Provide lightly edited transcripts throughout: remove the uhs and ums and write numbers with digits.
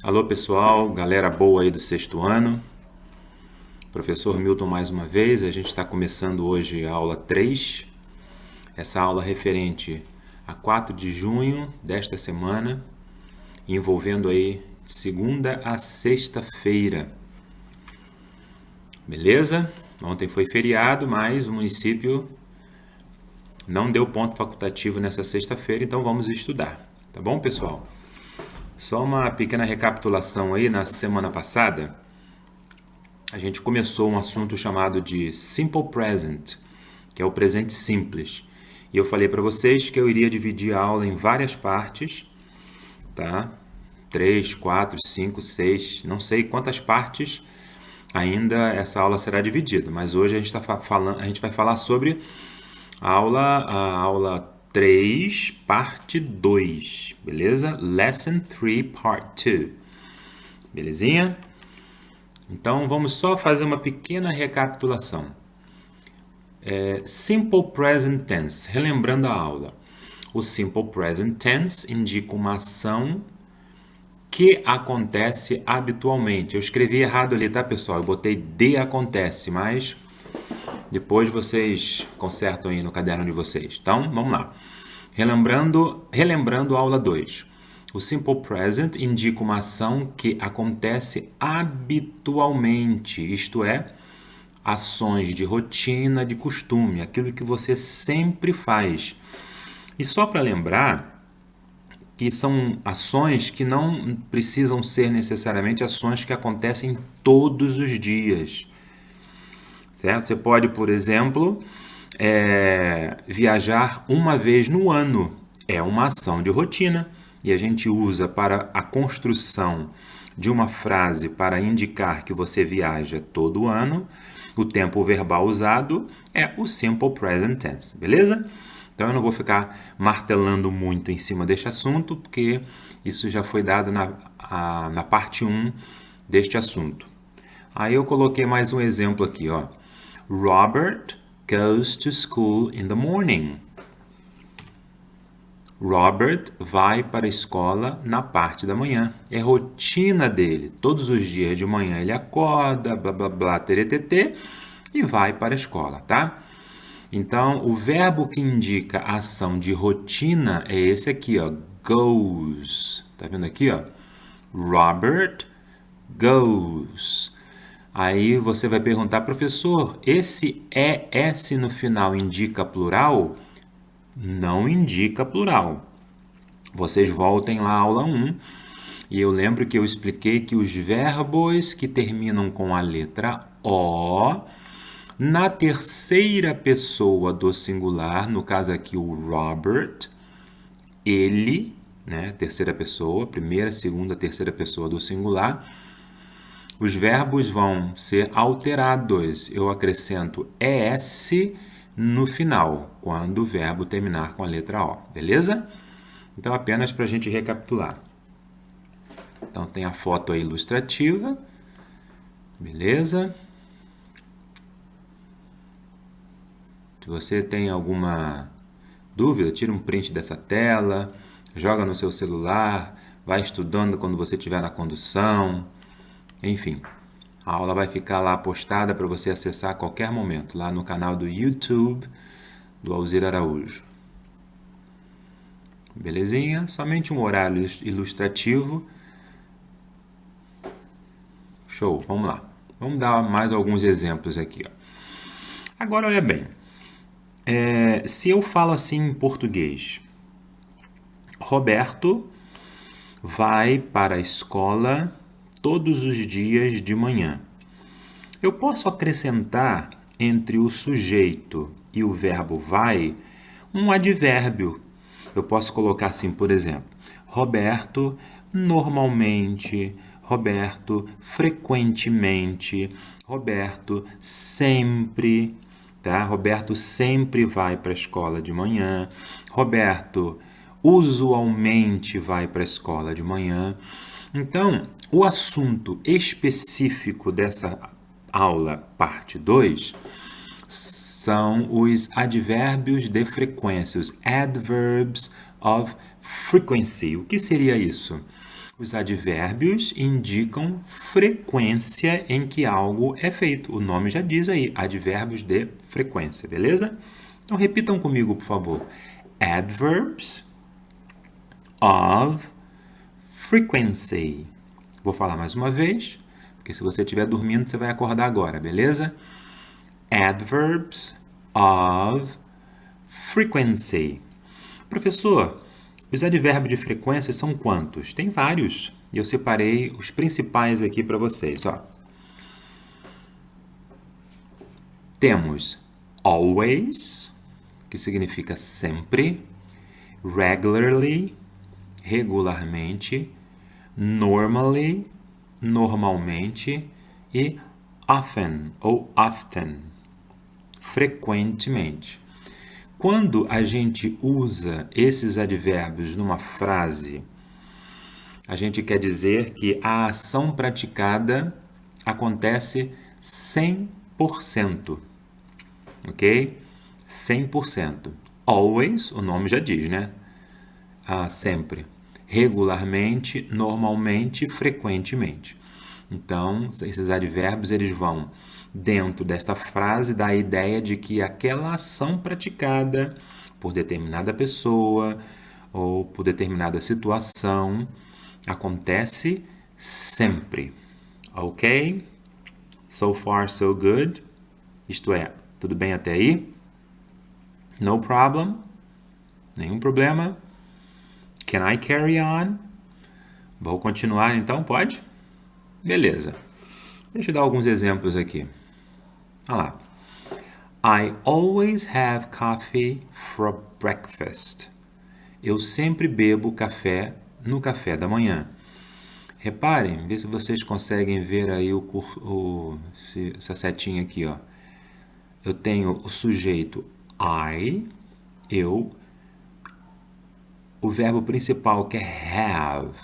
Alô pessoal, galera boa aí do sexto ano. Professor Milton mais uma vez, a gente está começando hoje a aula 3. Essa aula referente a 4 de junho desta semana, envolvendo aí segunda a sexta-feira. Beleza? Ontem foi feriado, mas o município não deu ponto facultativo nessa sexta-feira, então vamos estudar. Tá bom, pessoal? Só uma pequena recapitulação aí, na semana passada, a gente começou um assunto chamado de Simple Present, que é o presente simples. E eu falei para vocês que eu iria dividir a aula em várias partes, tá? 3, 4, 5, 6, não sei quantas partes ainda essa aula será dividida, mas hoje a gente vai falar sobre a aula 3, parte 2, beleza? Lesson 3, part 2. Belezinha? Então, vamos só fazer uma pequena recapitulação. Simple Present Tense, relembrando a aula. O Simple Present Tense indica uma ação que acontece habitualmente. Eu escrevi errado ali, tá, pessoal? Eu botei de acontece, mas depois vocês consertam aí no caderno de vocês. Então, vamos lá. Relembrando a aula 2. O Simple Present indica uma ação que acontece habitualmente, isto é, ações de rotina, de costume, aquilo que você sempre faz. E só para lembrar que são ações que não precisam ser necessariamente ações que acontecem todos os dias. Certo? Você pode, por exemplo, viajar uma vez no ano. É uma ação de rotina e a gente usa para a construção de uma frase para indicar que você viaja todo ano. O tempo verbal usado é o Simple Present Tense, beleza? Então eu não vou ficar martelando muito em cima deste assunto, porque isso já foi dado na parte 1 deste assunto. Aí eu coloquei mais um exemplo aqui, ó. Robert goes to school in the morning. Robert vai para a escola na parte da manhã. É rotina dele. Todos os dias de manhã ele acorda, blá blá blá, teretetê, e vai para a escola, tá? Então, o verbo que indica a ação de rotina é esse aqui, ó, goes. Tá vendo aqui, ó? Robert goes. Aí você vai perguntar, professor, esse ES no final indica plural? Não indica plural. Vocês voltem lá à aula 1 e eu lembro que eu expliquei que os verbos que terminam com a letra O, na terceira pessoa do singular, no caso aqui o Robert, ele, né, terceira pessoa, primeira, segunda, terceira pessoa do singular, os verbos vão ser alterados. Eu acrescento ES no final, quando o verbo terminar com a letra O, beleza? Então, apenas para a gente recapitular. Então, tem a foto aí ilustrativa, beleza? Se você tem alguma dúvida, tira um print dessa tela, joga no seu celular, vai estudando quando você estiver na condução, enfim. A aula vai ficar lá postada para você acessar a qualquer momento, lá no canal do YouTube do Alzir Araújo. Belezinha? Somente um horário ilustrativo. Show, vamos lá. Vamos dar mais alguns exemplos aqui, ó. Agora, olha bem. Se eu falo assim em português, Roberto vai para a escola todos os dias de manhã. Eu posso acrescentar entre o sujeito e o verbo vai um advérbio. Eu posso colocar assim, por exemplo, Roberto normalmente, Roberto frequentemente, Roberto sempre, tá? Roberto sempre vai para a escola de manhã, Roberto usualmente vai para a escola de manhã. Então, o assunto específico dessa aula, parte 2, são os advérbios de frequência, os adverbs of frequency. O que seria isso? Os advérbios indicam frequência em que algo é feito. O nome já diz aí, advérbios de frequência, beleza? Então repitam comigo, por favor. Adverbs of frequency. Vou falar mais uma vez, porque se você estiver dormindo, você vai acordar agora, beleza? Adverbs of frequency. Professor, os advérbios de frequência são quantos? Tem vários. E eu separei os principais aqui para vocês. Ó. Temos always, que significa sempre, regularly, regularmente, normally, normalmente, e often, ou often, frequentemente. Quando a gente usa esses advérbios numa frase, a gente quer dizer que a ação praticada acontece 100%, ok? 100%. Always, o nome já diz, né? Sempre. Regularmente, normalmente, frequentemente. Então, esses advérbios eles vão dentro desta frase dar a ideia de que aquela ação praticada por determinada pessoa ou por determinada situação acontece sempre. Ok? So far, so good. Isto é, tudo bem até aí? No problem? Nenhum problema? Can I carry on? Vou continuar então, pode? Beleza. Deixa eu dar alguns exemplos aqui. Olha lá. I always have coffee for breakfast. Eu sempre bebo café no café da manhã. Reparem, vê se vocês conseguem ver aí essa setinha aqui, ó. Eu tenho o sujeito I, eu, o verbo principal que é have,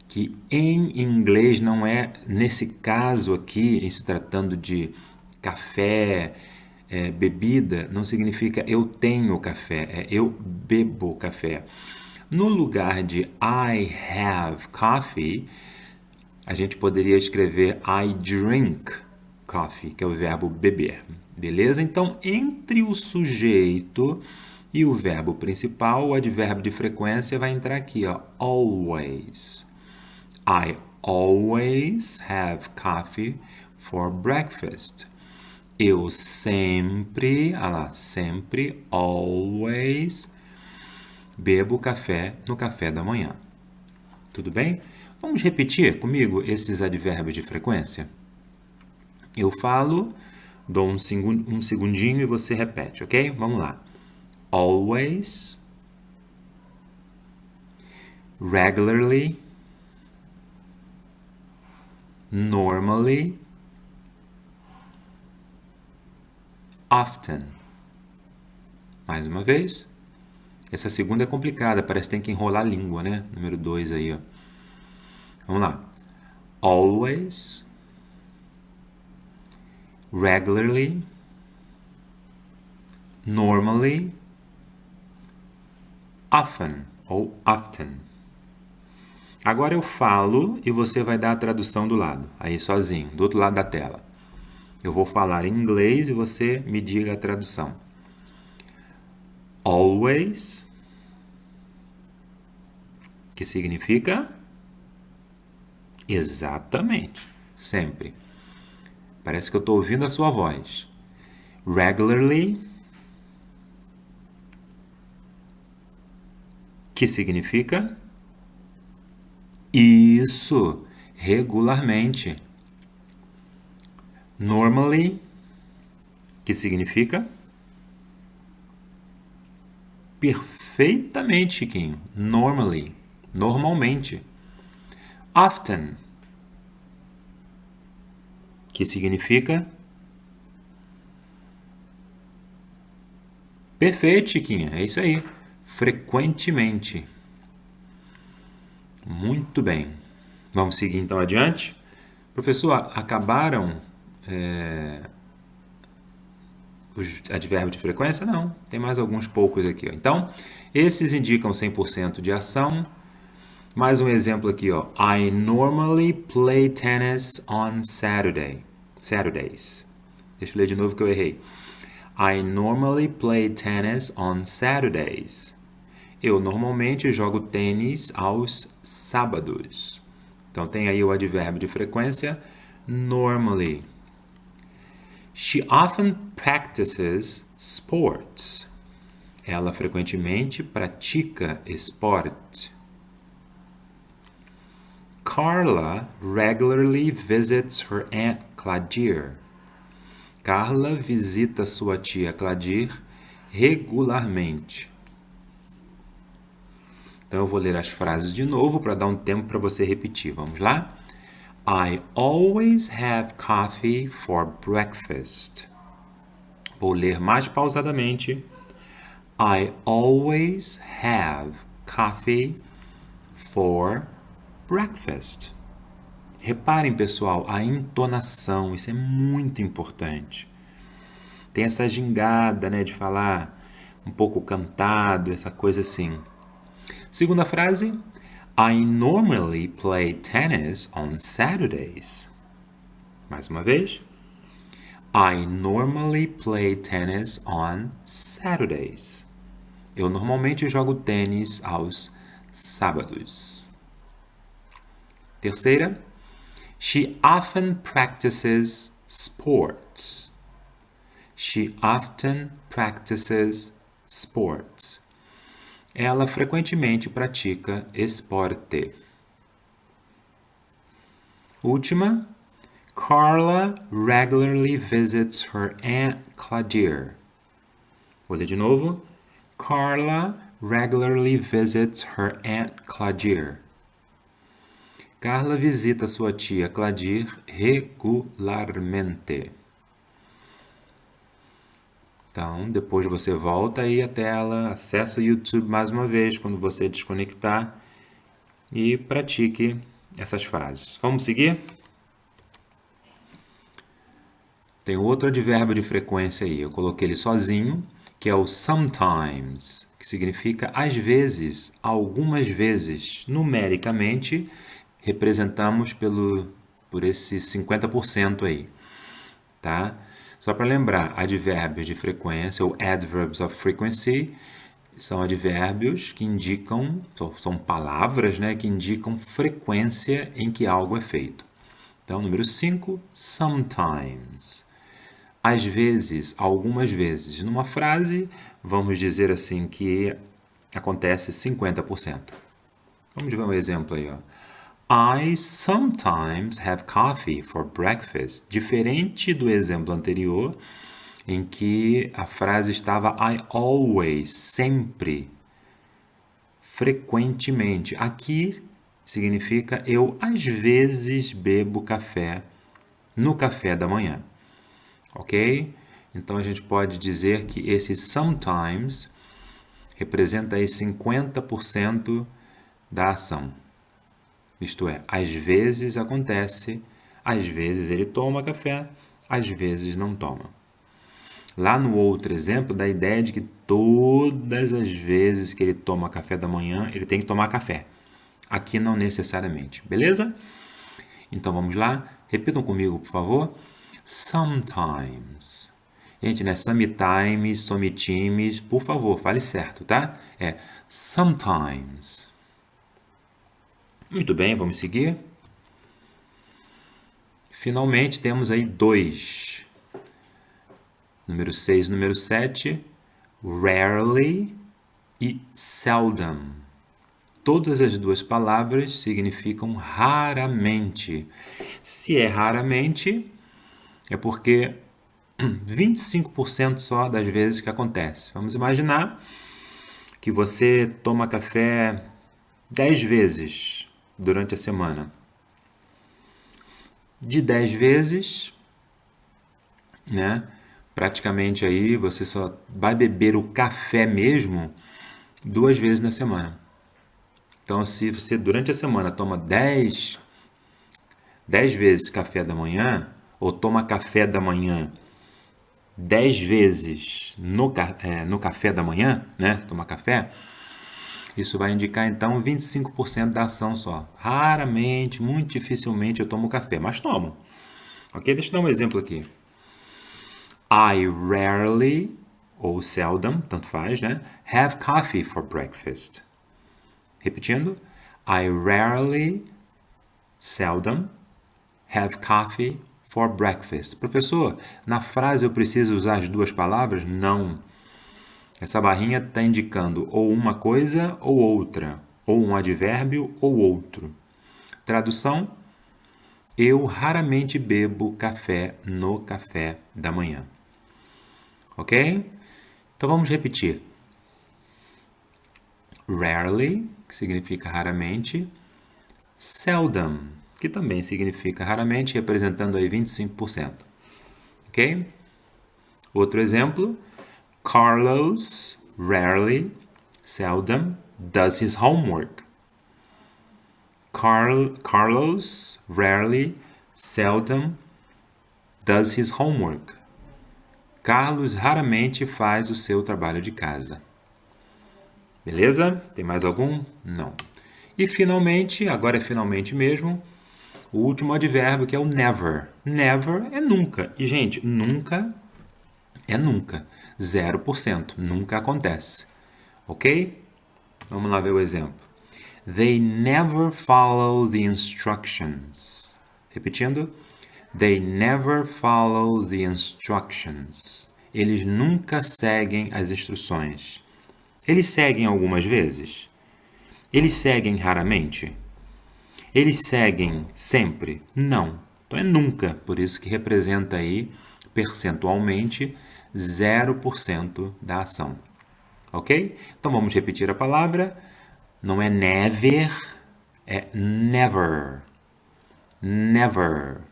que em inglês não é, nesse caso aqui, em se tratando de café, bebida, não significa eu tenho café, é eu bebo café. No lugar de I have coffee, a gente poderia escrever I drink coffee, que é o verbo beber, beleza? Então, entre o sujeito e o verbo principal, o advérbio de frequência vai entrar aqui, ó, always. I always have coffee for breakfast. Eu sempre, olha lá, sempre, always, bebo café no café da manhã. Tudo bem? Vamos repetir comigo esses advérbios de frequência? Eu falo, dou um segundinho e você repete, ok? Vamos lá. Always, regularly, normally, often. Mais uma vez. Essa segunda é complicada, parece que tem que enrolar a língua, né? Número 2 aí, ó. Vamos lá. Always, regularly, normally, often ou often. Agora eu falo e você vai dar a tradução do lado, aí sozinho, do outro lado da tela. Eu vou falar em inglês e você me diga a tradução. Always, que significa exatamente, sempre. Parece que eu estou ouvindo a sua voz. Regularly, que significa isso, regularmente. Normally, que significa perfeitamente, Chiquinho. Normally, normalmente. Often, que significa perfeito, Chiquinha. É isso aí. Frequentemente. Muito bem. Vamos seguir então adiante. Professor, acabaram os advérbios de frequência? Não, tem mais alguns poucos aqui. Ó. Então, esses indicam 100% de ação, Mais um exemplo aqui, ó. I normally play tennis on Saturdays. Deixa eu ler de novo que eu errei. I normally play tennis on Saturdays. Eu normalmente jogo tênis aos sábados. Então tem aí o advérbio de frequência normally. She often practices sports. Ela frequentemente pratica esporte. Carla regularly visits her Aunt Claudia. Carla visita sua tia Claudia regularmente. Então eu vou ler as frases de novo para dar um tempo para você repetir. Vamos lá? I always have coffee for breakfast. Vou ler mais pausadamente. I always have coffee for breakfast. Reparem, pessoal, a entonação, isso é muito importante. Tem essa gingada, né, de falar um pouco cantado, essa coisa assim. Segunda frase, I normally play tennis on Saturdays. Mais uma vez. I normally play tennis on Saturdays. Eu normalmente jogo tênis aos sábados. Terceira, she often practices sports. She often practices sports. Ela frequentemente pratica esporte. Última, Carla regularly visits her Aunt Claudia. Vou ler de novo. Carla regularly visits her Aunt Claudia. Carla visita sua tia Claudia regularmente. Então, depois você volta aí a tela, acessa o YouTube mais uma vez quando você desconectar e pratique essas frases. Vamos seguir? Tem outro advérbio de frequência aí, eu coloquei ele sozinho, que é o sometimes, que significa às vezes, algumas vezes. Numericamente, representamos por esse 50% aí, tá? Só para lembrar, advérbios de frequência, ou adverbs of frequency, são advérbios que indicam, são palavras, né, que indicam frequência em que algo é feito. Então, número 5, sometimes. Às vezes, algumas vezes. Numa frase, vamos dizer assim que acontece 50%. Vamos ver um exemplo aí, ó. I sometimes have coffee for breakfast. Diferente do exemplo anterior, em que a frase estava I always, sempre, frequentemente. Aqui significa eu às vezes bebo café no café da manhã. Ok? Então a gente pode dizer que esse sometimes representa aí 50% da ação. Isto é, às vezes acontece, às vezes ele toma café, às vezes não toma. Lá no outro exemplo, dá a ideia de que todas as vezes que ele toma café da manhã, ele tem que tomar café. Aqui não necessariamente, beleza? Então vamos lá, repitam comigo, por favor. Sometimes. Gente, não é sometimes, sometimes, por favor, fale certo, tá? É sometimes. Muito bem, vamos seguir. Finalmente temos aí 2. Número 6 e número 7. Rarely e seldom. Todas as duas palavras significam raramente. Se é raramente, é porque 25% só das vezes que acontece. Vamos imaginar que você toma café 10 vezes durante a semana. De 10 vezes, né? Praticamente aí você só vai beber o café mesmo 2 vezes na semana. Então, se você durante a semana toma 10 vezes café da manhã, ou toma café da manhã 10 vezes no café da manhã, né? Toma café. Isso vai indicar, então, 25% da ação só. Raramente, muito dificilmente eu tomo café, mas tomo. Ok? Deixa eu dar um exemplo aqui. I rarely, ou seldom, tanto faz, né? Have coffee for breakfast. Repetindo. I rarely, seldom, have coffee for breakfast. Professor, na frase eu preciso usar as duas palavras? Não. Essa barrinha está indicando ou uma coisa ou outra, ou um advérbio ou outro. Tradução: eu raramente bebo café no café da manhã. Ok? Então vamos repetir. Rarely, que significa raramente. Seldom, que também significa raramente, representando aí 25%. Ok? Outro exemplo. Carlos rarely, seldom, does his homework. Carlos rarely, seldom, does his homework. Carlos raramente faz o seu trabalho de casa. Beleza? Tem mais algum? Não. E finalmente, agora é finalmente mesmo, o último advérbio que é o never. Never é nunca. E, gente, nunca é nunca. 0%. Nunca acontece. Ok? Vamos lá ver o exemplo. They never follow the instructions. Repetindo. They never follow the instructions. Eles nunca seguem as instruções. Eles seguem algumas vezes? Eles seguem raramente? Eles seguem sempre? Não. Então é nunca. Por isso que representa aí, percentualmente, 0% da ação. Ok? Então vamos repetir a palavra. Não é never, é never. Never.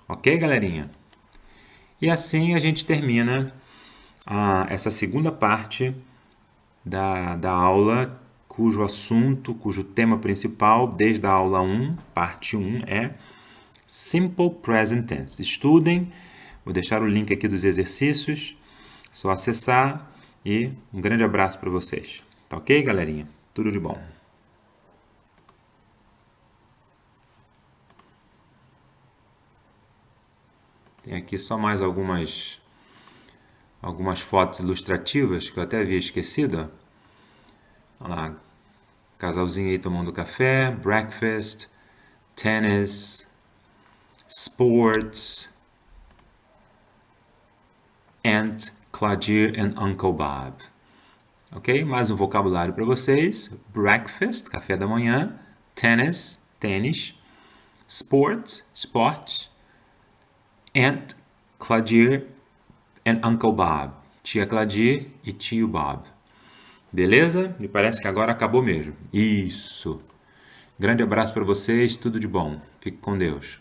Ok, galerinha? E assim a gente termina essa segunda parte da aula, cujo assunto, cujo tema principal, desde a aula 1, parte 1, é Simple Present Tense. Estudem, vou deixar o link aqui dos exercícios, só acessar e um grande abraço para vocês. Tá ok, galerinha? Tudo de bom. Tem aqui só mais algumas fotos ilustrativas que eu até havia esquecido. Olha lá, casalzinho aí tomando café, breakfast, tennis, sports, Aunt Claudia and Uncle Bob. Ok? Mais um vocabulário para vocês. Breakfast, café da manhã. Tennis, tênis. Sports, esporte. Aunt Claudia and Uncle Bob. Tia Claudia e tio Bob. Beleza? Me parece que agora acabou mesmo. Isso. Grande abraço para vocês. Tudo de bom. Fique com Deus.